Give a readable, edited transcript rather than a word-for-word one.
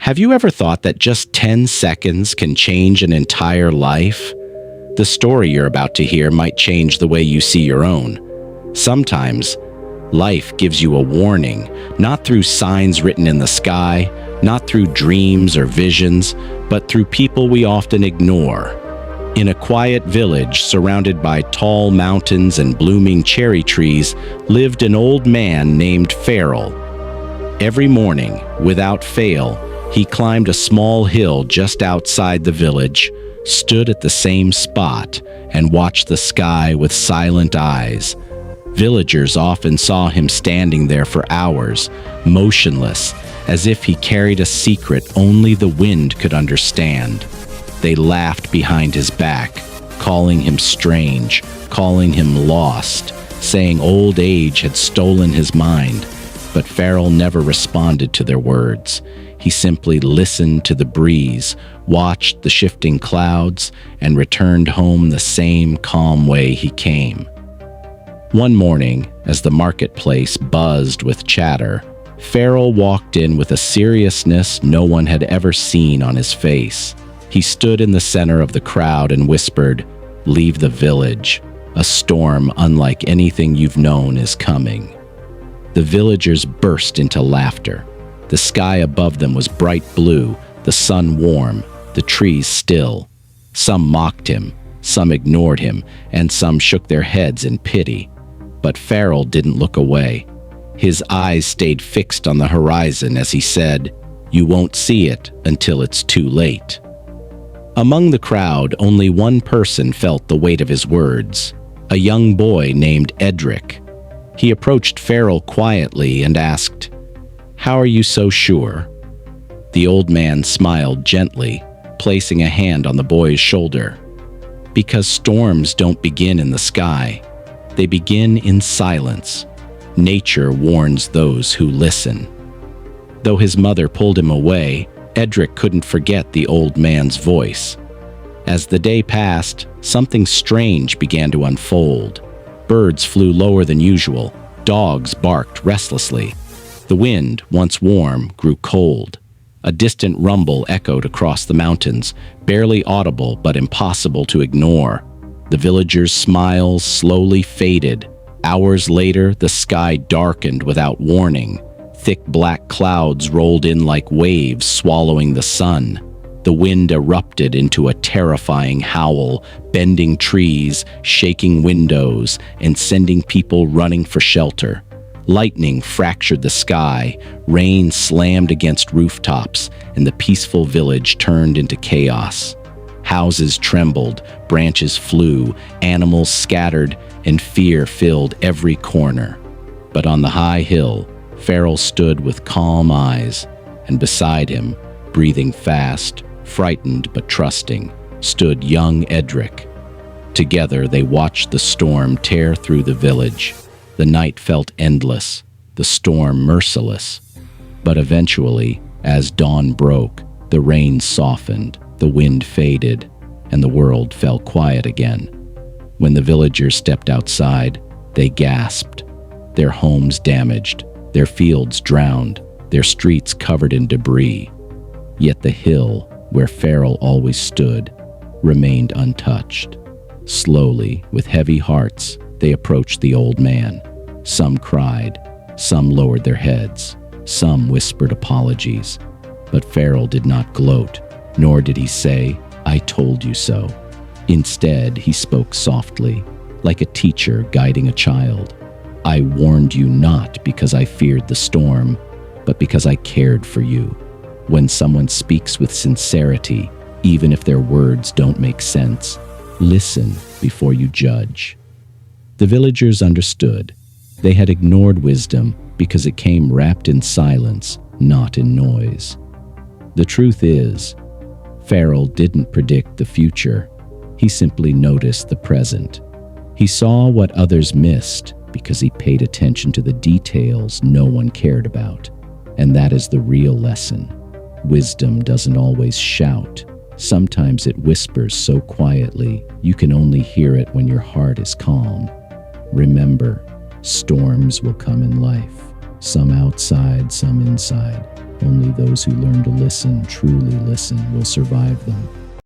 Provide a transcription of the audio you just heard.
Have you ever thought that just 10 seconds can change an entire life? The story you're about to hear might change the way you see your own. Sometimes, life gives you a warning, not through signs written in the sky, not through dreams or visions, but through people we often ignore. In a quiet village surrounded by tall mountains and blooming cherry trees lived an old man named Farrell. Every morning, without fail, he climbed a small hill just outside the village, stood at the same spot, and watched the sky with silent eyes. Villagers often saw him standing there for hours, motionless, as if he carried a secret only the wind could understand. They laughed behind his back, calling him strange, calling him lost, saying old age had stolen his mind. But Farrell never responded to their words. He simply listened to the breeze, watched the shifting clouds, and returned home the same calm way he came. One morning, as the marketplace buzzed with chatter, Farrell walked in with a seriousness no one had ever seen on his face. He stood in the center of the crowd and whispered, "Leave the village. A storm unlike anything you've known is coming." The villagers burst into laughter. The sky above them was bright blue, the sun warm, the trees still. Some mocked him, some ignored him, and some shook their heads in pity. But Farrell didn't look away. His eyes stayed fixed on the horizon as he said, "You won't see it until it's too late." Among the crowd, only one person felt the weight of his words, a young boy named Edric. He approached Farrell quietly and asked, "How are you so sure?" The old man smiled gently, placing a hand on the boy's shoulder. "Because storms don't begin in the sky. They begin in silence. Nature warns those who listen." Though his mother pulled him away, Edric couldn't forget the old man's voice. As the day passed, something strange began to unfold. Birds flew lower than usual. Dogs barked restlessly. The wind, once warm, grew cold. A distant rumble echoed across the mountains, barely audible but impossible to ignore. The villagers' smiles slowly faded. Hours later, the sky darkened without warning. Thick black clouds rolled in like waves swallowing the sun. The wind erupted into a terrifying howl, bending trees, shaking windows, and sending people running for shelter. Lightning fractured the sky, rain slammed against rooftops, and the peaceful village turned into chaos. Houses trembled, branches flew, animals scattered, and fear filled every corner. But on the high hill, Farrell stood with calm eyes, and beside him, breathing fast, frightened but trusting, stood young Edric. Together they watched the storm tear through the village. The night felt endless, the storm merciless. But eventually, as dawn broke, the rain softened, the wind faded, and the world fell quiet again. When the villagers stepped outside, they gasped. Their homes damaged, their fields drowned, their streets covered in debris. Yet the hill, where Farrell always stood, remained untouched. Slowly, with heavy hearts, they approached the old man. Some cried, some lowered their heads, some whispered apologies. But Farrell did not gloat, nor did he say, "I told you so." Instead, he spoke softly, like a teacher guiding a child. "I warned you not because I feared the storm, but because I cared for you." When someone speaks with sincerity, even if their words don't make sense, listen before you judge. The villagers understood. They had ignored wisdom because it came wrapped in silence, not in noise. The truth is, Farrell didn't predict the future. He simply noticed the present. He saw what others missed because he paid attention to the details no one cared about. And that is the real lesson. Wisdom doesn't always shout. Sometimes it whispers so quietly you can only hear it when your heart is calm. Remember, storms will come in life, some outside, some inside. Only those who learn to listen, truly listen, will survive them.